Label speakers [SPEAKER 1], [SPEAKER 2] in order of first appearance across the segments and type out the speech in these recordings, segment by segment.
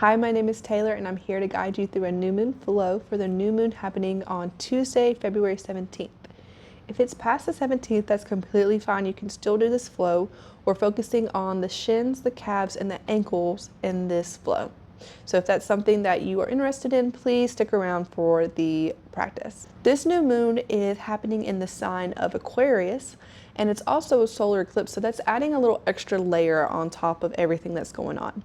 [SPEAKER 1] Hi, my name is Taylor and I'm here to guide you through a new moon flow for the new moon happening on Tuesday, February 17th. If it's past the 17th, that's completely fine. You can still do this flow. We're focusing on the shins, the calves, and the ankles in this flow. So if that's something that you are interested in, please stick around for the practice. This new moon is happening in the sign of Aquarius, and it's also a solar eclipse, so that's adding a little extra layer on top of everything that's going on.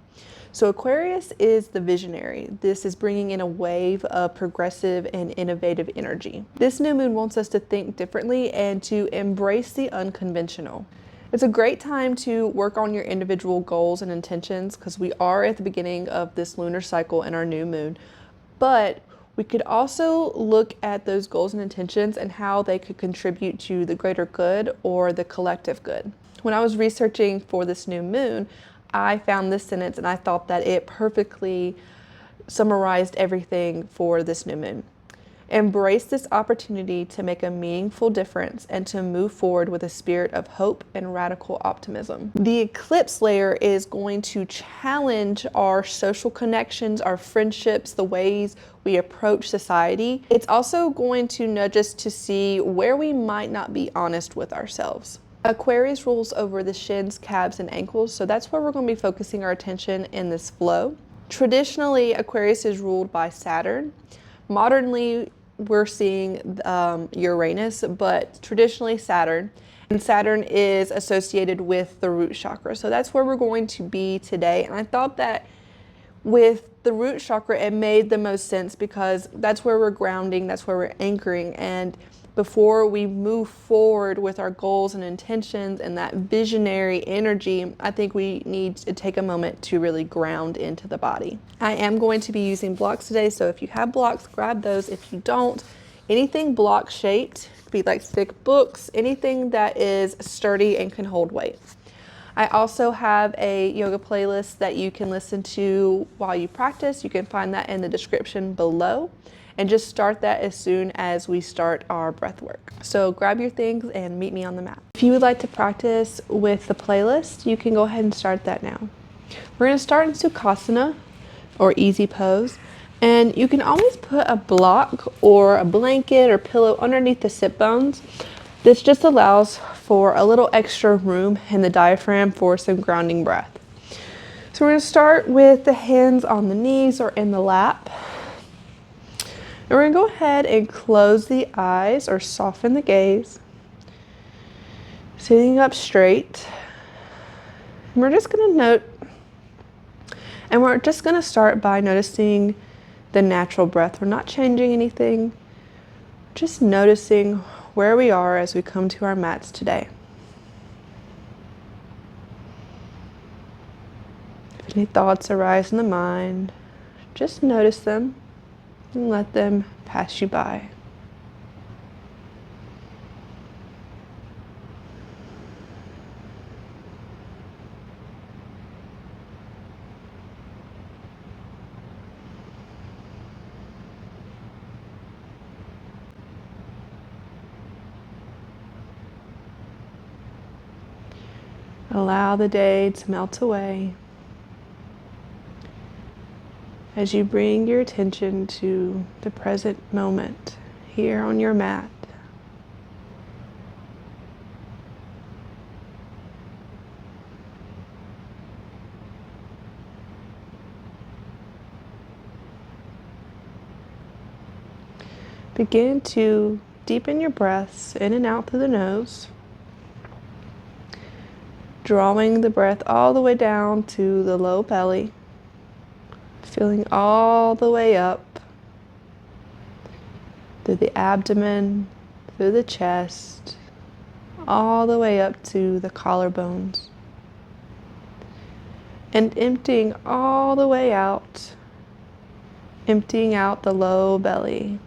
[SPEAKER 1] So Aquarius is the visionary. This is bringing in a wave of progressive and innovative energy. This new moon wants us to think differently and to embrace the unconventional. It's a great time to work on your individual goals and intentions because we are at the beginning of this lunar cycle and our new moon. But we could also look at those goals and intentions and how they could contribute to the greater good or the collective good. When I was researching for this new moon, I found this sentence and I thought that it perfectly summarized everything for this new moon. Embrace this opportunity to make a meaningful difference and to move forward with a spirit of hope and radical optimism. The eclipse layer is going to challenge our social connections, our friendships, the ways we approach society. It's also going to nudge us to see where we might not be honest with ourselves. Aquarius rules over the shins, calves, and ankles, so that's where we're going to be focusing our attention in this flow. Traditionally, Aquarius is ruled by Saturn. Modernly, we're seeing Uranus, but traditionally Saturn. And Saturn is associated with the root chakra, so that's where we're going to be today. And I thought that with the root chakra, it made the most sense because that's where we're grounding, that's where we're anchoring. And before we move forward with our goals and intentions and that visionary energy, I think we need to take a moment to really ground into the body. I am going to be using blocks today, so if you have blocks, grab those. If you don't, anything block shaped, be like thick books, anything that is sturdy and can hold weight. I also have a yoga playlist that you can listen to while you practice. You can find that in the description below. And just start that as soon as we start our breath work. So grab your things and meet me on the mat. If you would like to practice with the playlist, you can go ahead and start that now. We're going to start in Sukhasana, or easy pose. And you can always put a block or a blanket or pillow underneath the sit bones. This just allows for a little extra room in the diaphragm for some grounding breath. So we're going to start with the hands on the knees or in the lap. And we're going to go ahead and close the eyes or soften the gaze. Sitting up straight. And we're just going to start by noticing the natural breath. We're not changing anything. Just noticing where we are as we come to our mats today. If any thoughts arise in the mind, just notice them and let them pass you by. Allow the day to melt away as you bring your attention to the present moment here on your mat. Begin to deepen your breaths in and out through the nose, drawing the breath all the way down to the low belly. Feeling all the way up through the abdomen, through the chest, all the way up to the collarbones. And emptying all the way out, emptying out the low belly.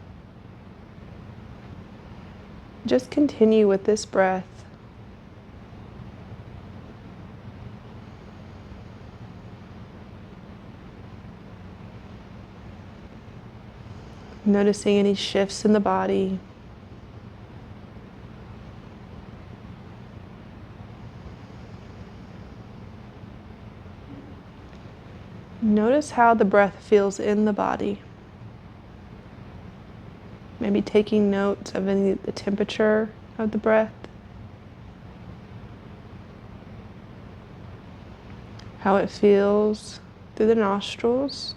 [SPEAKER 1] Just continue with this breath. Noticing any shifts in the body. Notice notice how the breath feels in the body. Maybe taking note of the temperature of the breath. How it feels through the nostrils.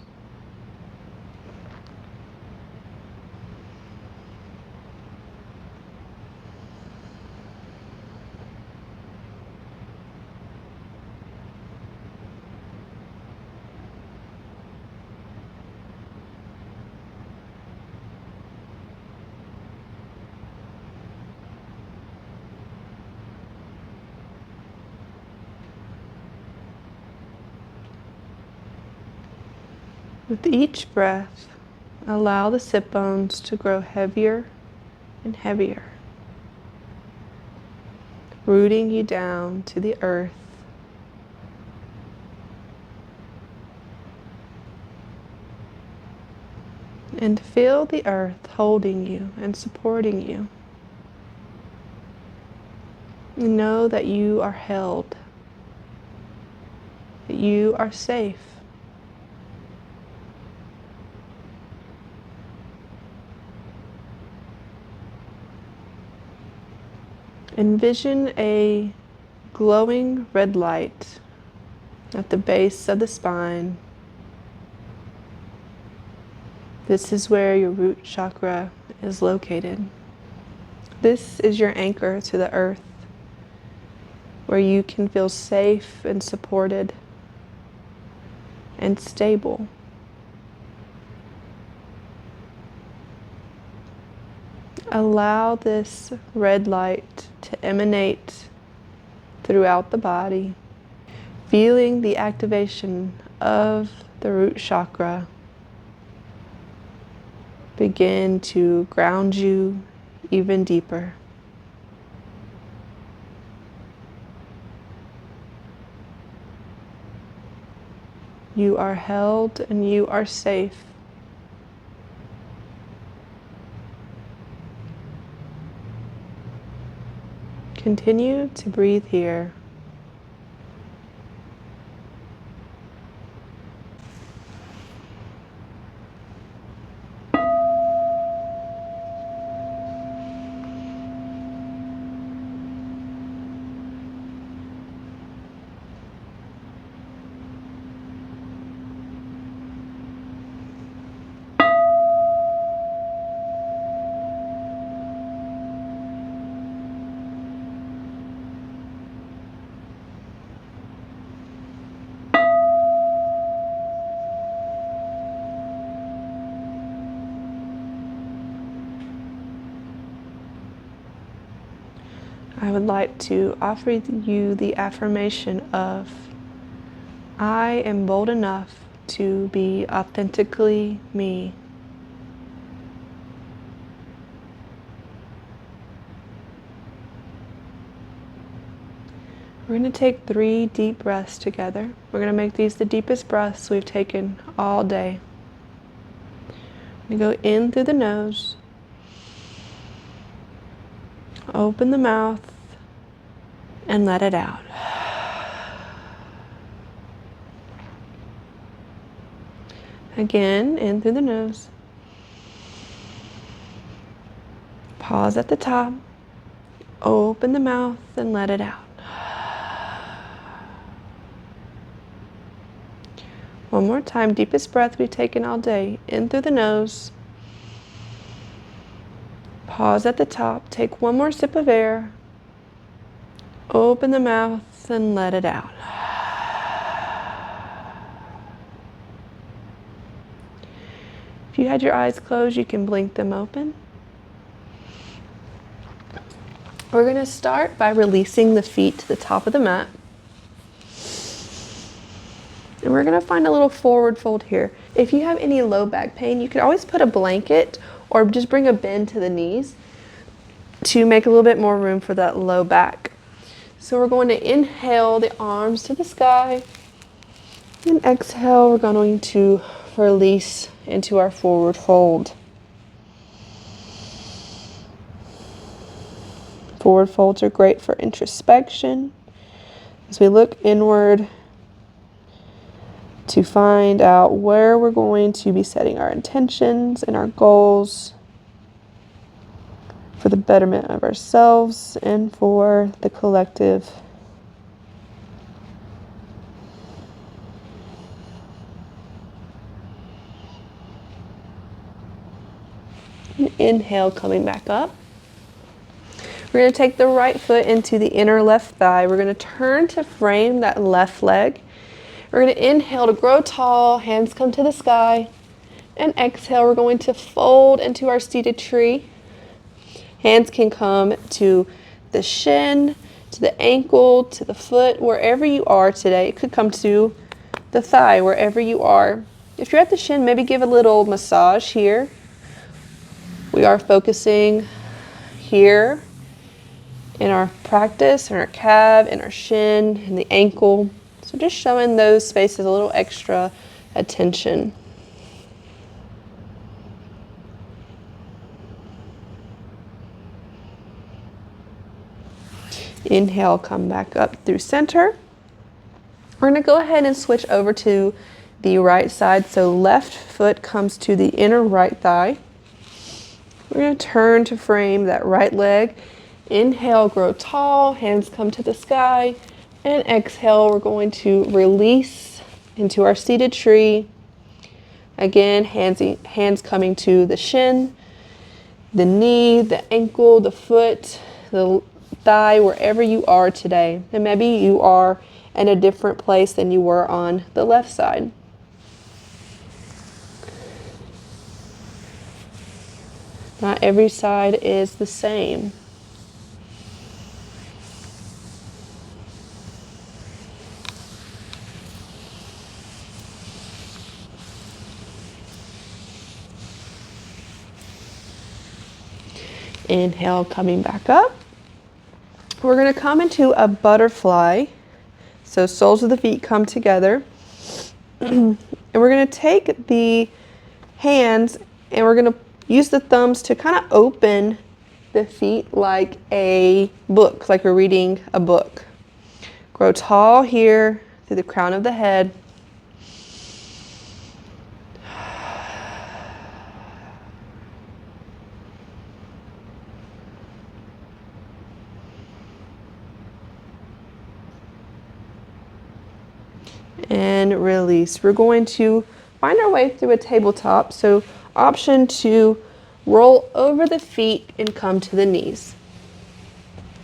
[SPEAKER 1] With each breath, allow the sit bones to grow heavier and heavier, rooting you down to the earth. And feel the earth holding you and supporting you. Know that you are held, that you are safe. Envision a glowing red light at the base of the spine. This is where your root chakra is located. This is your anchor to the earth, where you can feel safe and supported and stable. Allow this red light to emanate throughout the body, feeling the activation of the root chakra begin to ground you even deeper. You are held and you are safe. Continue to breathe here. I would like to offer you the affirmation of, I am bold enough to be authentically me. We're going to take 3 deep breaths together. We're going to make these the deepest breaths we've taken all day. We go in through the nose, open the mouth, and let it out. Again, in through the nose. Pause at the top, open the mouth, and let it out. One more time, deepest breath we've taken all day. In through the nose. Pause at the top, take one more sip of air. Open the mouth and let it out. If you had your eyes closed, you can blink them open. We're going to start by releasing the feet to the top of the mat. And we're going to find a little forward fold here. If you have any low back pain, you could always put a blanket or just bring a bend to the knees to make a little bit more room for that low back. So we're going to inhale the arms to the sky. And exhale, we're going to release into our forward fold. Forward folds are great for introspection. As we look inward, to find out where we're going to be setting our intentions and our goals for the betterment of ourselves and for the collective. Inhale, coming back up. We're going to take the right foot into the inner left thigh. We're going to turn to frame that left leg. We're going to inhale to grow tall, hands come to the sky. And exhale, we're going to fold into our seated tree. Hands can come to the shin, to the ankle, to the foot, wherever you are today. It could come to the thigh, wherever you are. If you're at the shin, maybe give a little massage here. We are focusing here in our practice, in our calf, in our shin, in the ankle. So just showing those spaces a little extra attention. Inhale, come back up through center. We're going to go ahead and switch over to the right side. So left foot comes to the inner right thigh. We're going to turn to frame that right leg. Inhale, grow tall, hands come to the sky. And exhale, we're going to release into our seated tree. Again, hands coming to the shin, the knee, the ankle, the foot, the thigh, wherever you are today. And maybe you are in a different place than you were on the left side. Not every side is the same. Inhale, coming back up. We're going to come into a butterfly. So soles of the feet come together. And we're going to take the hands and we're going to use the thumbs to kind of open the feet like a book, like we're reading a book. Grow tall here through the crown of the head. And release. We're going to find our way through a tabletop. So option to roll over the feet and come to the knees.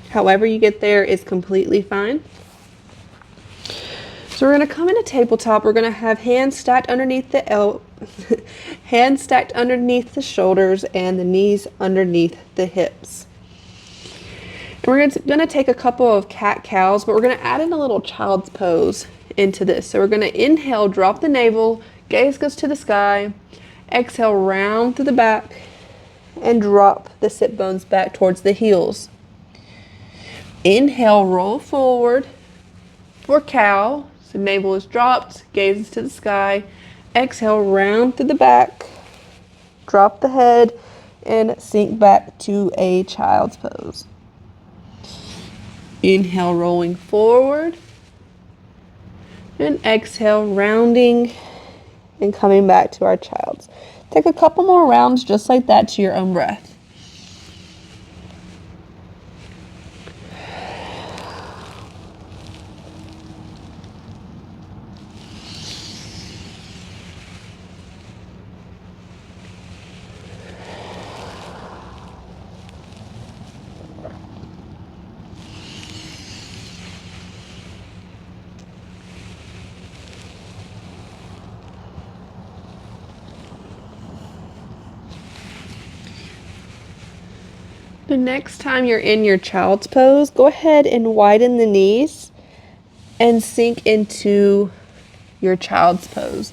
[SPEAKER 1] However you get there is completely fine. So we're going to come in a tabletop. We're going to have hands stacked underneath the hands stacked underneath the shoulders and the knees underneath the hips. And we're going to take a couple of cat-cows, but we're going to add in a little child's pose into this. So we're going to inhale, drop the navel, gaze goes to the sky. Exhale, round through the back and drop the sit bones back towards the heels. Inhale, roll forward for cow. So navel is dropped, gaze to the sky. Exhale, round through the back, drop the head and sink back to a child's pose. Inhale, rolling forward. And exhale, rounding and coming back to our child's. Take a couple more rounds just like that to your own breath. The next time you're in your child's pose, go ahead and widen the knees and sink into your child's pose.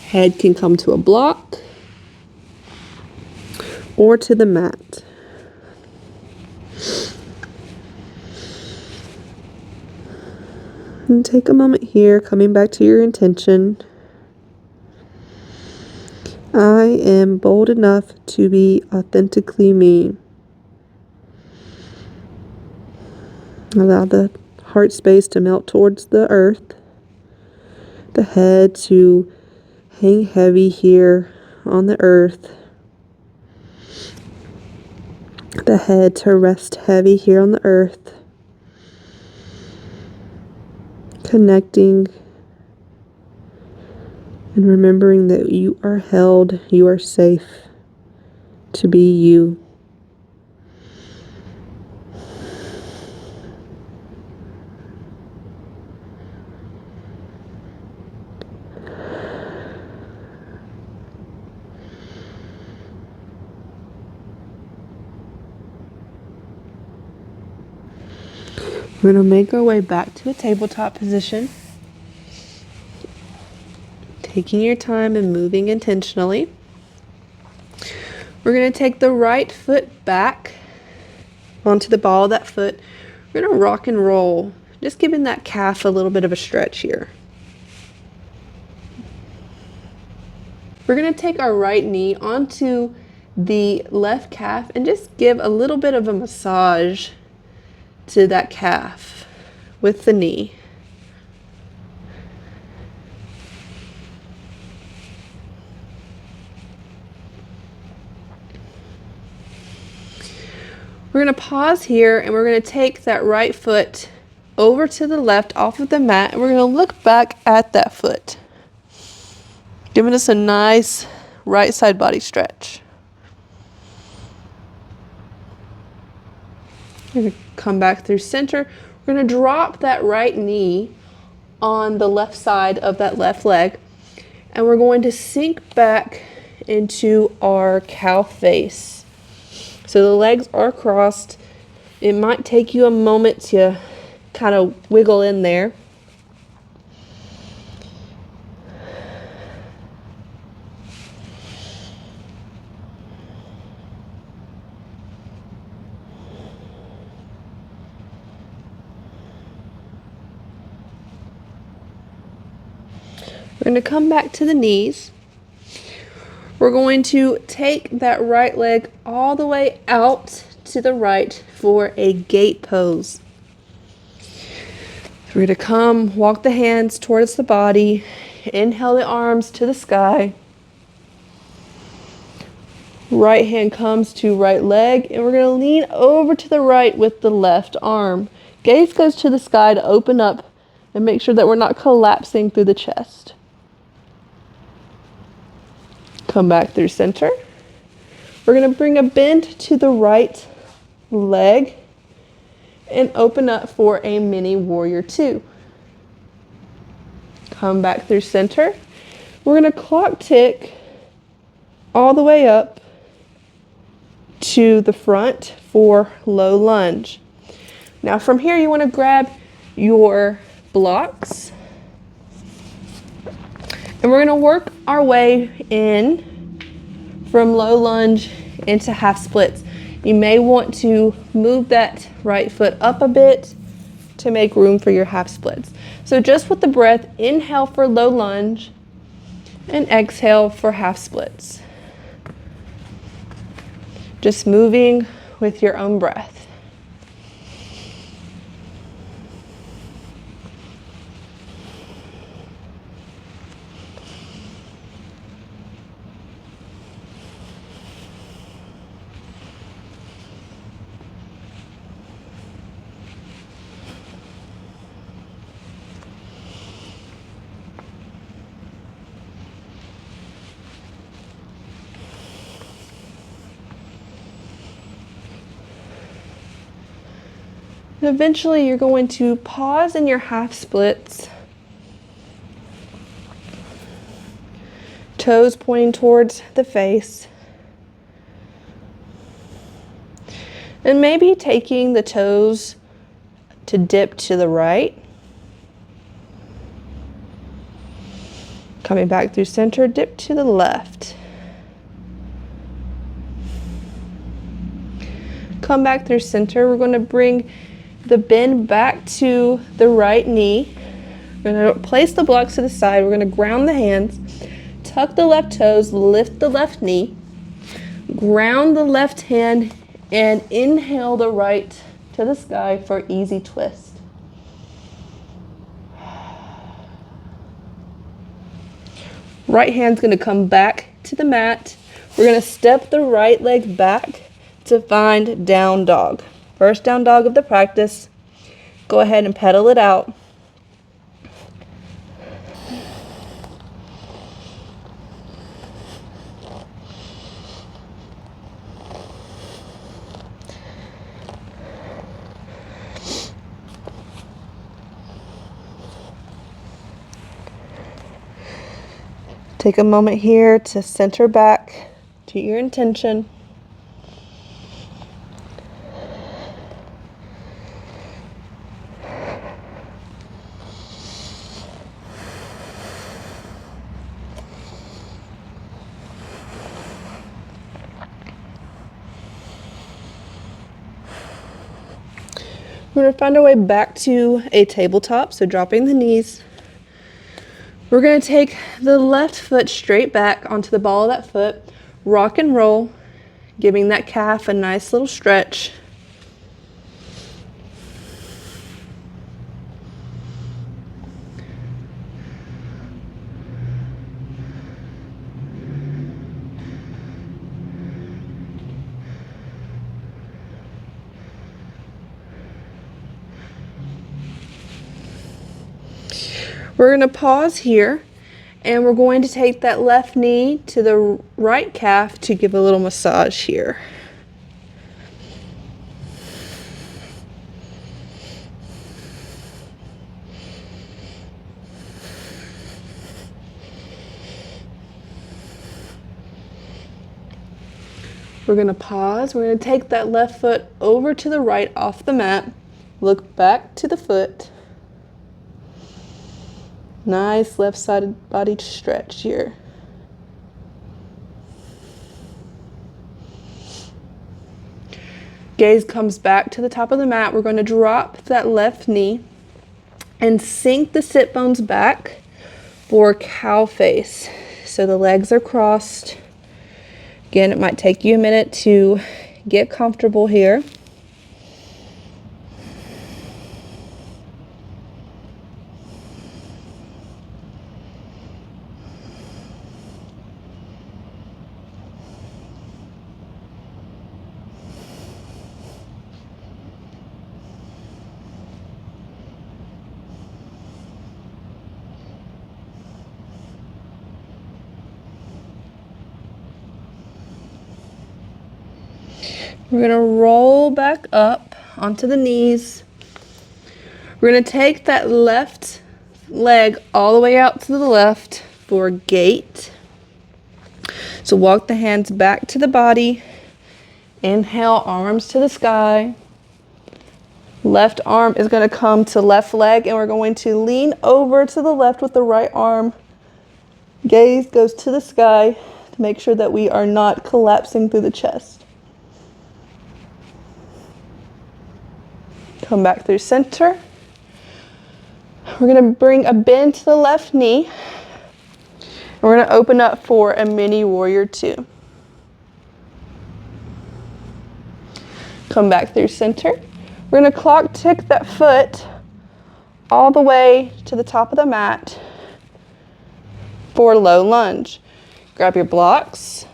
[SPEAKER 1] Head can come to a block or to the mat. And take a moment here, coming back to your intention. I am bold enough to be authentically me. Allow the heart space to melt towards the earth. The head to hang heavy here on the earth. The head to rest heavy here on the earth. Connecting and remembering that you are held, you are safe to be you. We're going to make our way back to a tabletop position. Taking your time and moving intentionally. We're going to take the right foot back onto the ball of that foot. We're going to rock and roll, just giving that calf a little bit of a stretch here. We're going to take our right knee onto the left calf and just give a little bit of a massage to that calf with the knee. We're going to pause here and we're going to take that right foot over to the left off of the mat, and we're going to look back at that foot, giving us a nice right side body stretch. We're going to come back through center. We're going to drop that right knee on the left side of that left leg, and we're going to sink back into our cow face. So the legs are crossed. It might take you a moment to kind of wiggle in there. We're going to come back to the knees. We're going to take that right leg all the way out to the right for a gate pose. We're going to come, walk the hands towards the body, inhale the arms to the sky. Right hand comes to right leg, and we're going to lean over to the right with the left arm. Gaze goes to the sky to open up and make sure that we're not collapsing through the chest. Come back through center. We're going to bring a bend to the right leg and open up for a mini warrior two. Come back through center. We're going to clock tick all the way up to the front for low lunge. Now from here you want to grab your blocks, and we're going to work our way in from low lunge into half splits. You may want to move that right foot up a bit to make room for your half splits. So just with the breath, inhale for low lunge and exhale for half splits. Just moving with your own breath. And eventually you're going to pause in your half splits. Toes pointing towards the face. And maybe taking the toes to dip to the right. Coming back through center, dip to the left. Come back through center. We're going to bring the bend back to the right knee. We're going to place the blocks to the side. We're going to ground the hands, tuck the left toes, lift the left knee, ground the left hand, and inhale the right to the sky for easy twist. Right hand's going to come back to the mat. We're going to step the right leg back to find down dog. First down dog of the practice. Go ahead and pedal it out. Take a moment here to center back to your intention. We're going to find our way back to a tabletop, so dropping the knees. We're going to take the left foot straight back onto the ball of that foot, rock and roll, giving that calf a nice little stretch. We're going to pause here, and we're going to take that left knee to the right calf to give a little massage here. We're going to pause. We're going to take that left foot over to the right off the mat. Look back to the foot. Nice left-sided body stretch here. Gaze comes back to the top of the mat. We're going to drop that left knee and sink the sit bones back for cow face. So the legs are crossed. Again, it might take you a minute to get comfortable here. We're going to roll back up onto the knees. We're going to take that left leg all the way out to the left for gate. So walk the hands back to the body. Inhale, arms to the sky. Left arm is going to come to left leg, and we're going to lean over to the left with the right arm. Gaze goes to the sky to make sure that we are not collapsing through the chest. Come back through center. We're going to bring a bend to the left knee. And we're going to open up for a mini warrior two. Come back through center. We're going to clock tick that foot all the way to the top of the mat for low lunge. Grab your blocks.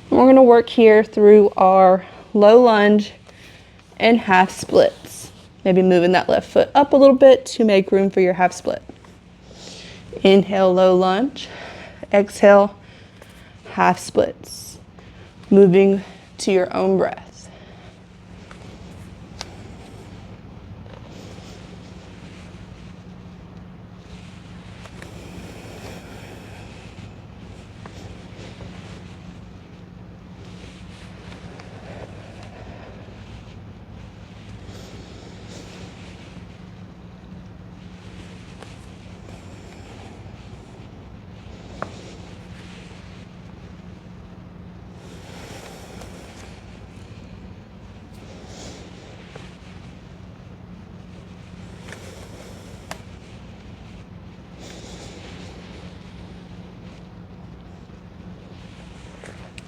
[SPEAKER 1] And we're going to work here through our low lunge and half splits. Maybe moving that left foot up a little bit to make room for your half split. Inhale, low lunge. Exhale, half splits. Moving to your own breath.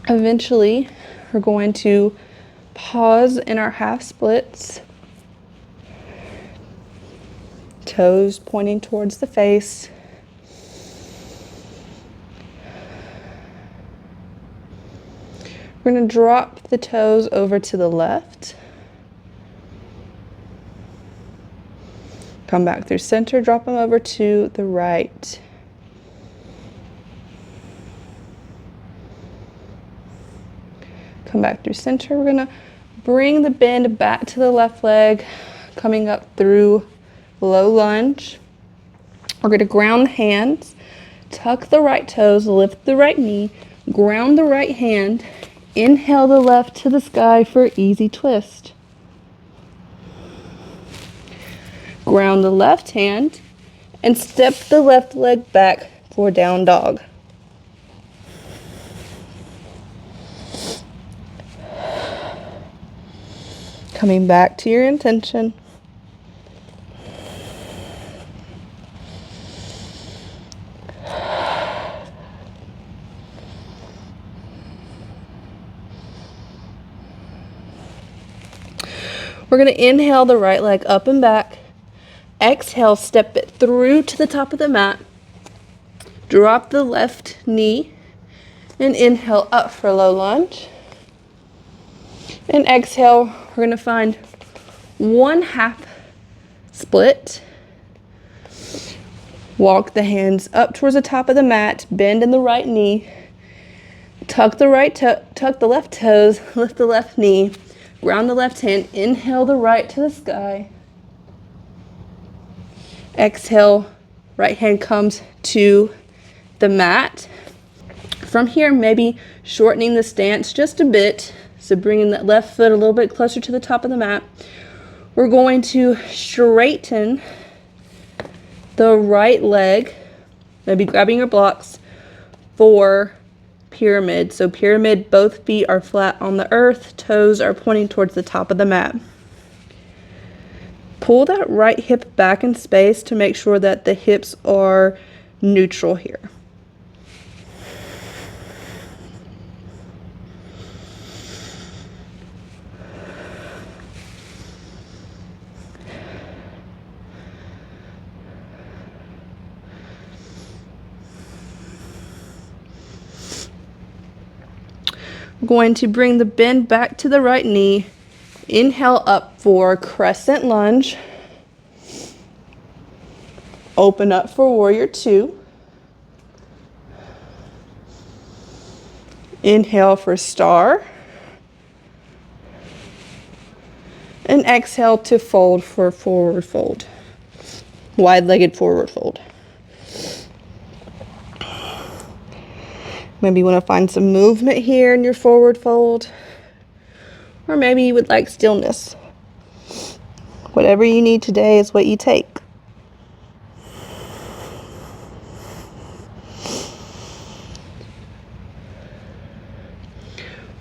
[SPEAKER 1] Eventually, we're going to pause in our half splits. Toes pointing towards the face. We're going to drop the toes over to the left. Come back through center, drop them over to the right. Come back through center. We're going to bring the bend back to the left leg, coming up through low lunge. We're going to ground the hands, tuck the right toes, lift the right knee, ground the right hand, inhale the left to the sky for easy twist. Ground the left hand and step the left leg back for down dog. Coming back to your intention. We're going to inhale the right leg up and back. Exhale, step it through to the top of the mat. Drop the left knee and inhale up for low lunge. And exhale, we're going to find 1/2 split. Walk the hands up towards the top of the mat, bend in the right knee. Tuck the left toes, lift the left knee, ground the left hand, inhale the right to the sky. Exhale, right hand comes to the mat. From here, maybe shortening the stance just a bit, so bringing that left foot a little bit closer to the top of the mat. We're going to straighten the right leg, maybe grabbing your blocks for pyramid. So pyramid, both feet are flat on the earth, toes are pointing towards the top of the mat. Pull that right hip back in space to make sure that the hips are neutral here. We're going to bring the bend back to the right knee. Inhale up for crescent lunge. Open up for warrior two. Inhale for star. And exhale to fold for forward fold. Wide-legged forward fold. Maybe you want to find some movement here in your forward fold. Or maybe you would like stillness. Whatever you need today is what you take.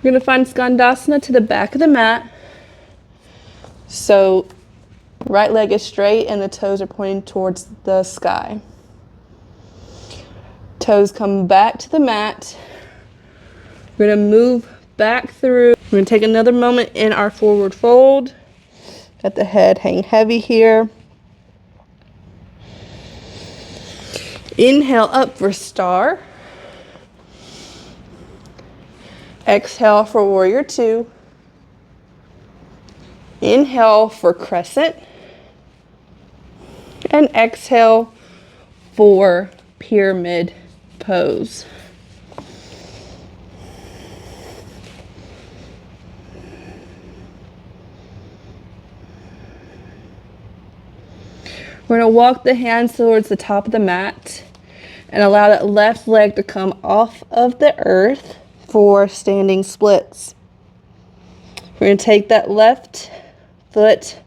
[SPEAKER 1] We're going to find Skandasana to the back of the mat. So right leg is straight and the toes are pointing towards the sky. Toes come back to the mat. We're going to move back through. We're going to take another moment in our forward fold. Let the head hang heavy here. Inhale up for star. Exhale for warrior two. Inhale for crescent. And exhale for pyramid pose. We're going to walk the hands towards the top of the mat and allow that left leg to come off of the earth for standing splits. We're going to take that left foot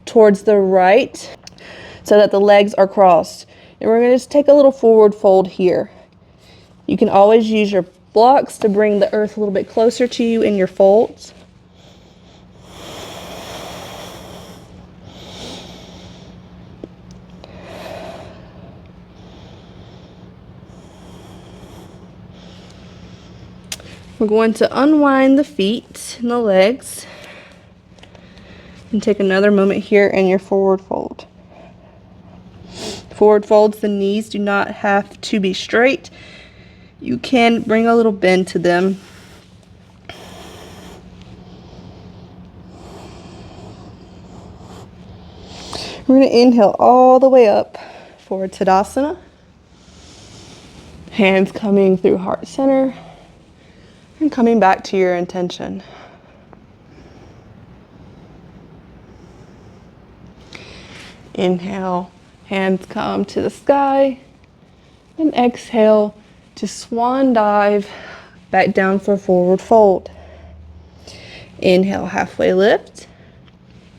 [SPEAKER 1] towards the right so that the legs are crossed. And we're going to just take a little forward fold here. You can always use your blocks to bring the earth a little bit closer to you in your folds. We're going to unwind the feet and the legs and take another moment here in your forward fold. Forward folds, the knees do not have to be straight. You can bring a little bend to them. We're going to inhale all the way up for Tadasana. Hands coming through heart center and coming back to your intention. Inhale, hands come to the sky, and exhale to swan dive back down for forward fold. Inhale, halfway lift.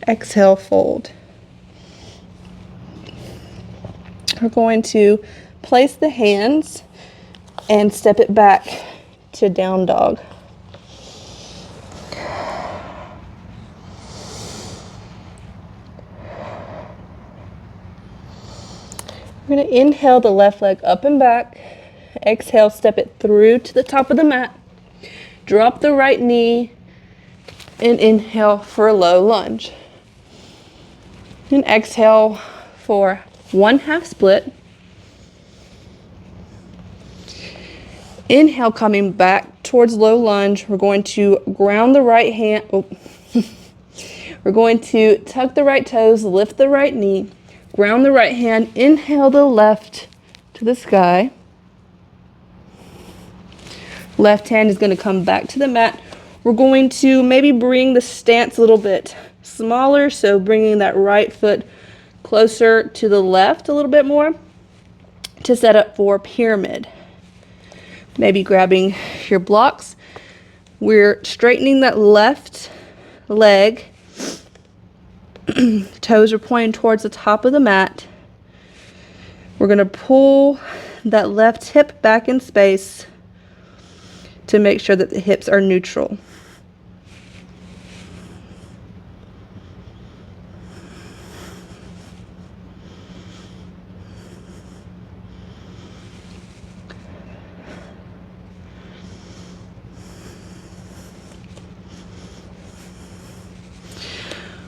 [SPEAKER 1] Exhale, fold. We're going to place the hands and step it back to down dog. We're going to inhale the left leg up and back. Exhale, step it through to the top of the mat. Drop the right knee and inhale for a low lunge. And exhale for 1/2 split. Inhale, coming back towards low lunge. We're going to ground the right hand. We're going to tuck the right toes, lift the right knee, ground the right hand, inhale the left to the sky. Left hand is going to come back to the mat. We're going to maybe bring the stance a little bit smaller, so bringing that right foot closer to the left a little bit more to set up for pyramid. Maybe grabbing your blocks. We're straightening that left leg. Toes are pointing towards the top of the mat. We're going to pull that left hip back in space to make sure that the hips are neutral.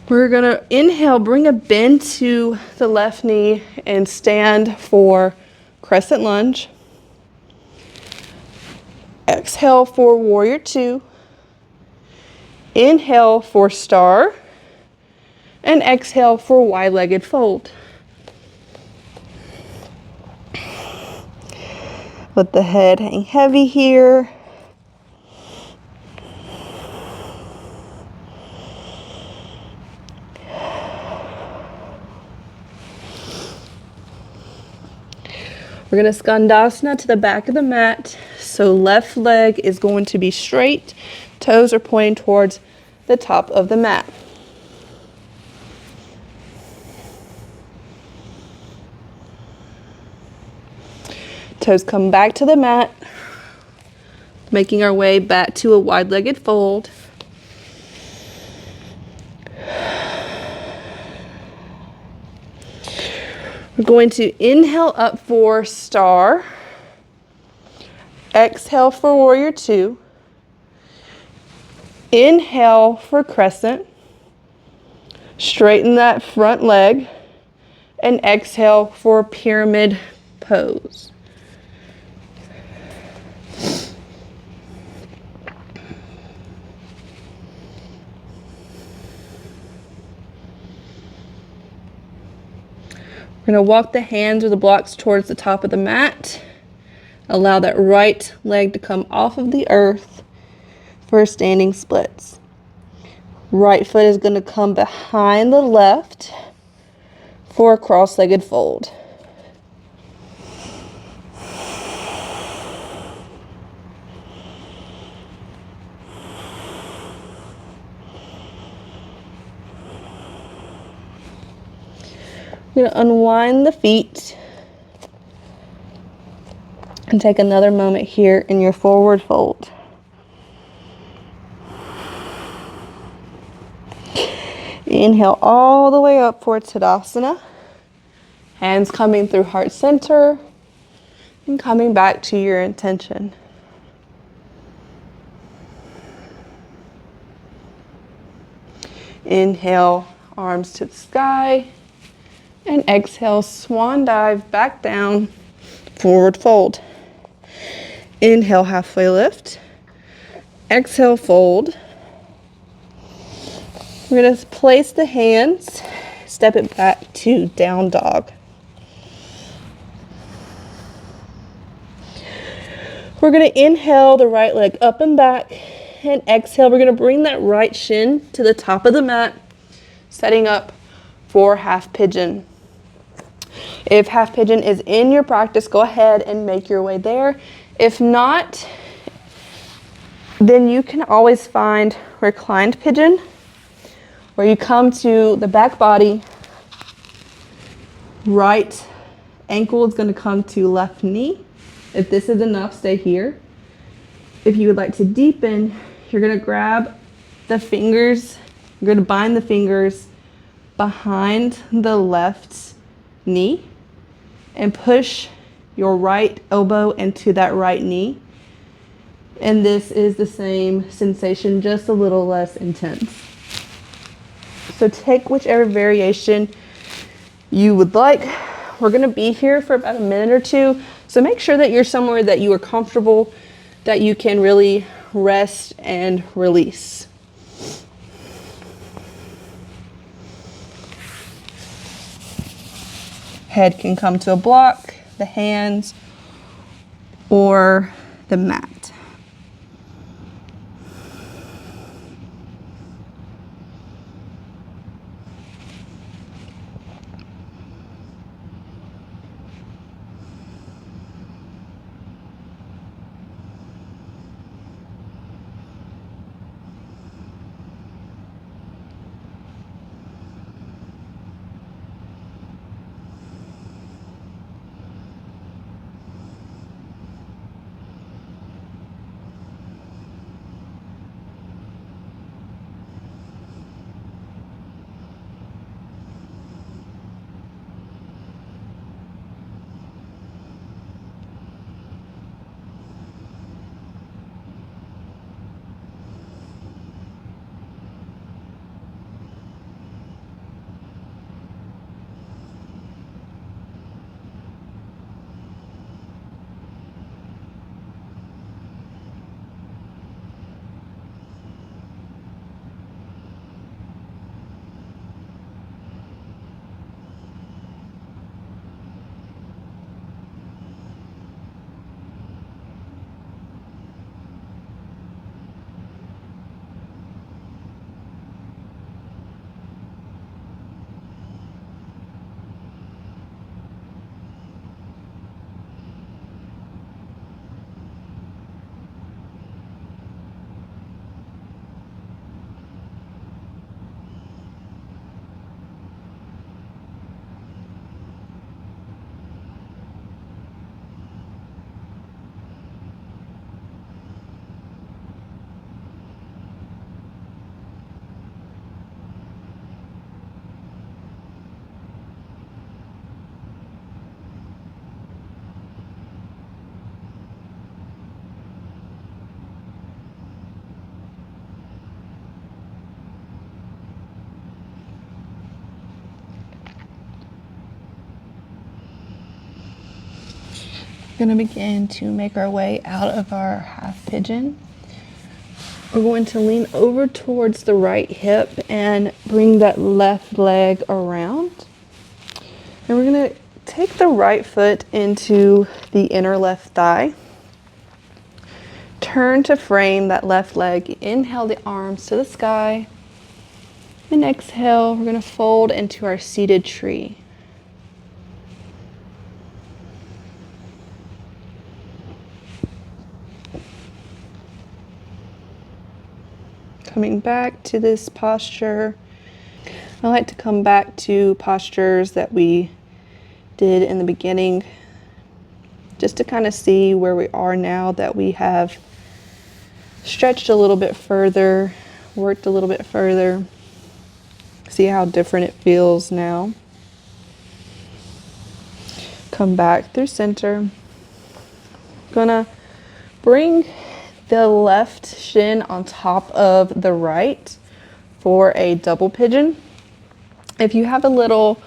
[SPEAKER 1] We're going to inhale, bring a bend to the left knee and stand for crescent lunge. Exhale for warrior two. Inhale for star. And exhale for wide-legged fold. Let the head hang heavy here. We're going to skandasana to the back of the mat. So left leg is going to be straight. Toes are pointing towards the top of the mat. Toes come back to the mat. Making our way back to a wide-legged fold. We're going to inhale up for star. Exhale for warrior two. Inhale for crescent. Straighten that front leg. And exhale for pyramid pose. We're going to walk the hands or the blocks towards the top of the mat. Allow that right leg to come off of the earth for standing splits. Right foot is going to come behind the left for a cross-legged fold. You're going to unwind the feet and take another moment here in your forward fold. Inhale all the way up for Tadasana. Hands coming through heart center and coming back to your intention. Inhale, arms to the sky. And exhale, swan dive back down, forward fold. Inhale, halfway lift. Exhale, fold. We're going to place the hands, step it back to down dog. We're going to inhale the right leg up and back, and exhale. We're going to bring that right shin to the top of the mat, setting up for half pigeon. If half pigeon is in your practice, go ahead and make your way there. If not, then you can always find reclined pigeon, where you come to the back body, right ankle is going to come to left knee. If this is enough, stay here. If you would like to deepen, you're going to grab the fingers, you're going to bind the fingers behind the left knee and push your right elbow into that right knee. And this is the same sensation, just a little less intense. So take whichever variation you would like. We're going to be here for about a minute or two. So make sure that you're somewhere that you are comfortable, that you can really rest and release. Head can come to a block, the hands, or the mat. We're going to begin to make our way out of our half pigeon. We're going to lean over towards the right hip and bring that left leg around. And we're going to take the right foot into the inner left thigh. Turn to frame that left leg. Inhale the arms to the sky. And exhale, we're going to fold into our seated tree. Coming back to this posture. I like to come back to postures that we did in the beginning, just to kind of see where we are now that we have stretched a little bit further, worked a little bit further. See how different it feels now. Come back through center. Gonna bring the left shin on top of the right for a double pigeon. If you have a little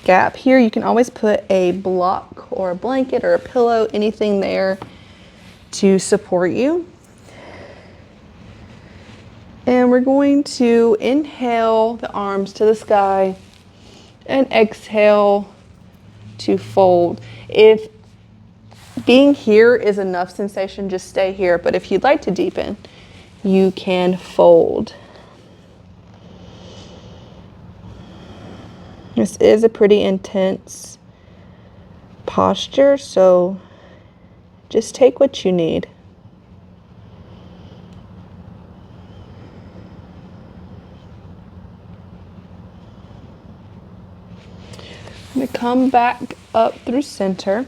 [SPEAKER 1] gap here, you can always put a block or a blanket or a pillow, anything there to support you. And we're going to inhale the arms to the sky And exhale to fold. If being here is enough sensation, just stay here. But if you'd like to deepen, you can fold. This is a pretty intense posture, so just take what you need. I'm going to come back up through center.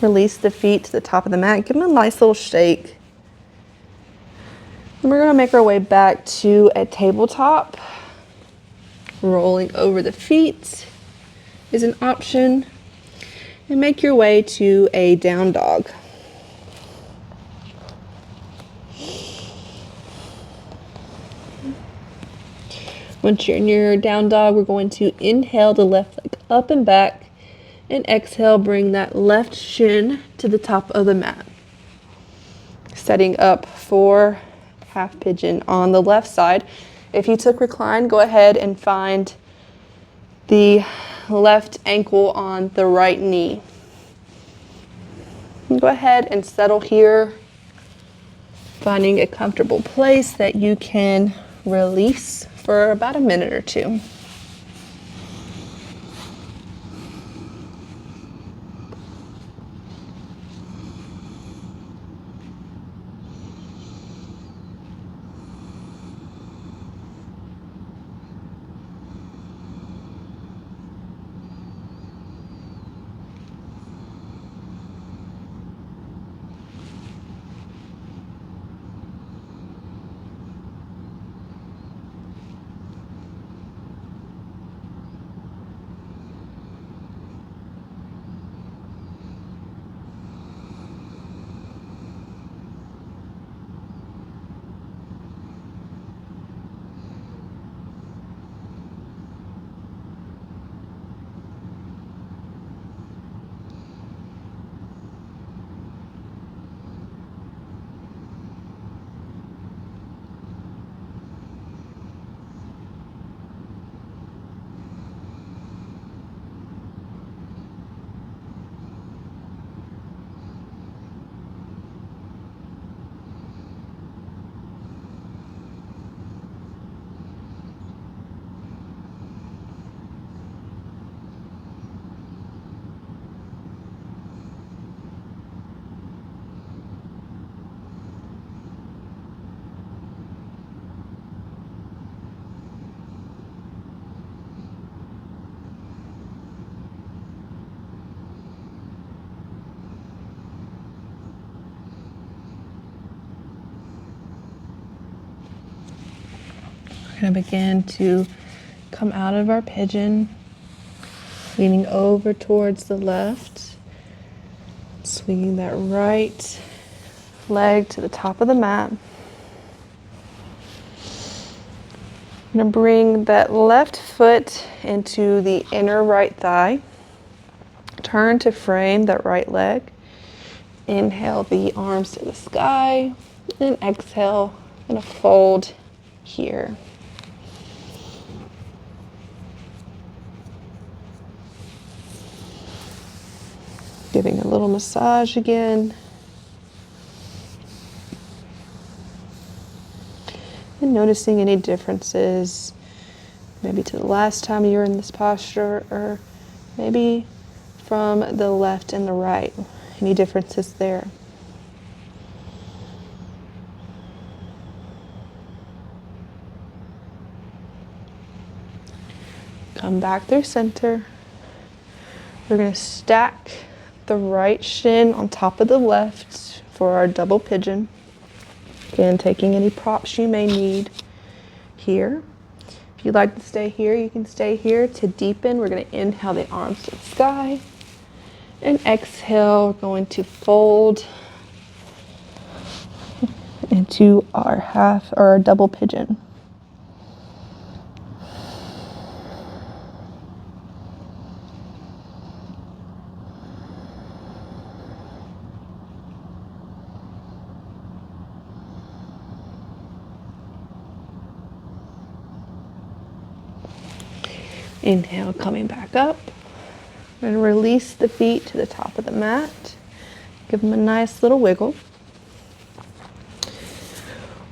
[SPEAKER 1] Release the feet to the top of the mat. Give them a nice little shake. And we're going to make our way back to a tabletop. Rolling over the feet is an option. And make your way to a down dog. Once you're in your down dog, we're going to inhale the left leg up and back, and exhale, bring that left shin to the top of the mat. Setting up for half pigeon on the left side. If you took recline, go ahead and find the left ankle on the right knee. And go ahead and settle here, finding a comfortable place that you can release for about a minute or two. We're going to begin to come out of our pigeon, leaning over towards the left, swinging that right leg to the top of the mat. I'm going to bring that left foot into the inner right thigh. Turn to frame that right leg. Inhale the arms to the sky, and exhale, I'm going to fold here. Giving a little massage again. And noticing any differences, maybe to the last time you were in this posture, or maybe from the left and the right. Any differences there? Come back through center. We're going to stack the right shin on top of the left for our double pigeon. Again, taking any props you may need here. If you'd like to stay here, you can stay here. To deepen, we're going to inhale the arms to the sky. And exhale, we're going to fold into our half or our double pigeon. Inhale, coming back up. And release the feet to the top of the mat. Give them a nice little wiggle.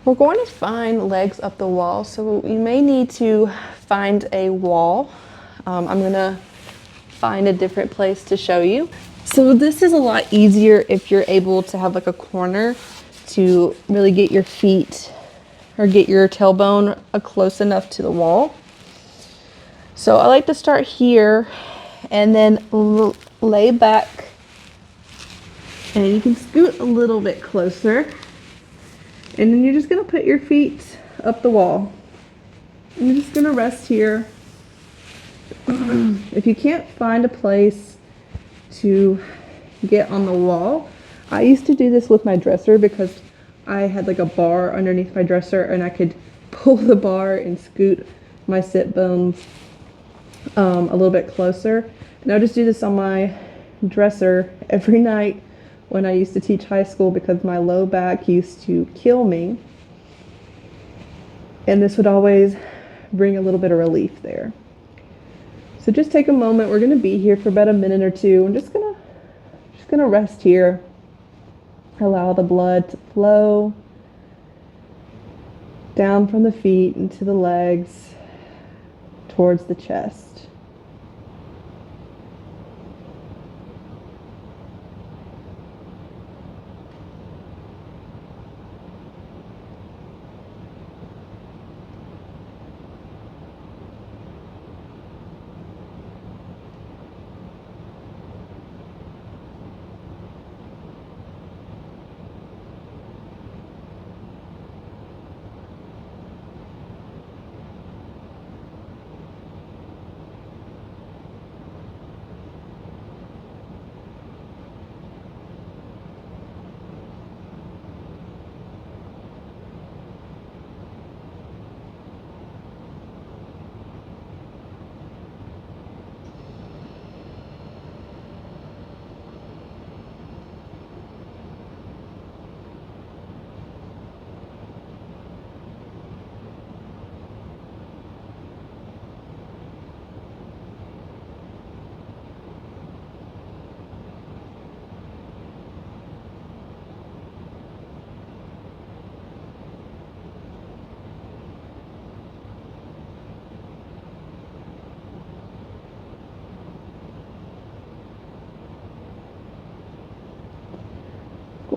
[SPEAKER 1] We're going to find legs up the wall, so you may need to find a wall. I'm going to find a different place to show you. So this is a lot easier if you're able to have like a corner to really get your feet or get your tailbone close enough to the wall. So I like to start here and then lay back, and you can scoot a little bit closer. And then you're just gonna put your feet up the wall. And you're just gonna rest here. If you can't find a place to get on the wall, I used to do this with my dresser because I had like a bar underneath my dresser and I could pull the bar and scoot my sit bones a little bit closer. And I would just do this on my dresser every night when I used to teach high school because my low back used to kill me. And this would always bring a little bit of relief there. So just take a moment. We're going to be here for about a minute or two. I'm just gonna rest here. Allow the blood to flow down from the feet into the legs towards the chest.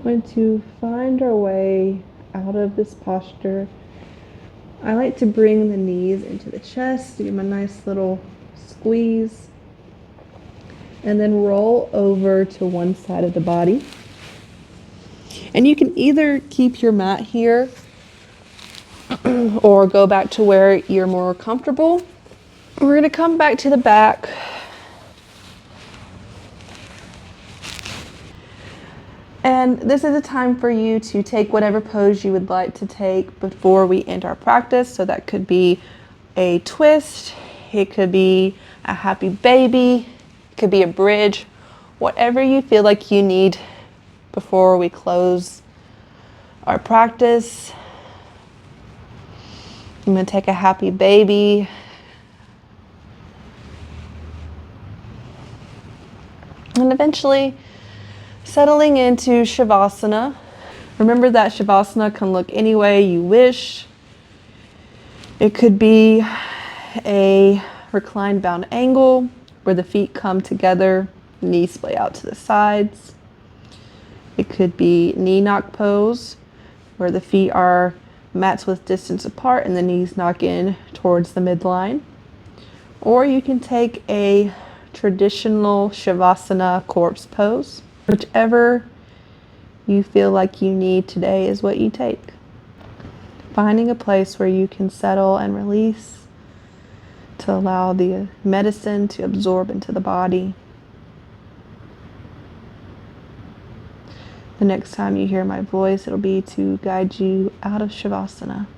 [SPEAKER 1] Going to find our way out of this posture. I like to bring the knees into the chest, give them a nice little squeeze, and then roll over to one side of the body. And you can either keep your mat here or go back to where you're more comfortable. We're going to come back to the back. And this is a time for you to take whatever pose you would like to take before we end our practice. So that could be a twist, it could be a happy baby, it could be a bridge, whatever you feel like you need before we close our practice. I'm going to take a happy baby. And eventually settling into Shavasana. Remember that Shavasana can look any way you wish. It could be a reclined bound angle where the feet come together, knees splay out to the sides. It could be knee knock pose where the feet are mats with distance apart and the knees knock in towards the midline. Or you can take a traditional Shavasana corpse pose. Whichever you feel like you need today is what you take. Finding a place where you can settle and release to allow the medicine to absorb into the body. The next time you hear my voice, it'll be to guide you out of Shavasana.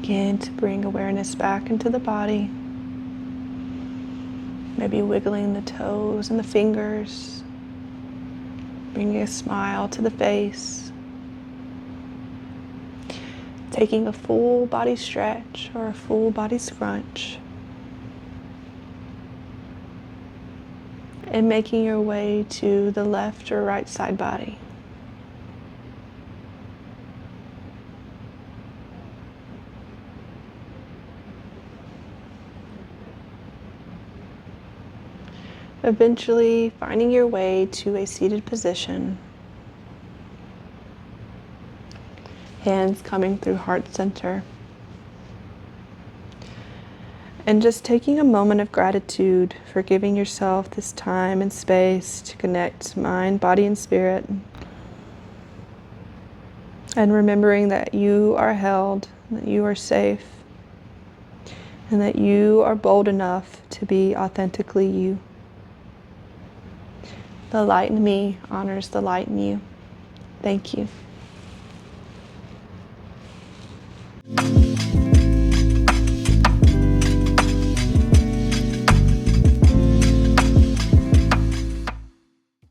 [SPEAKER 1] Begin to bring awareness back into the body. Maybe wiggling the toes and the fingers. Bringing a smile to the face. Taking a full body stretch or a full body scrunch. And making your way to the left or right side body. Eventually finding your way to a seated position. Hands coming through heart center. And just taking a moment of gratitude for giving yourself this time and space to connect mind, body, and spirit. And remembering that you are held, that you are safe, and that you are bold enough to be authentically you. The light in me honors the light in you. Thank you.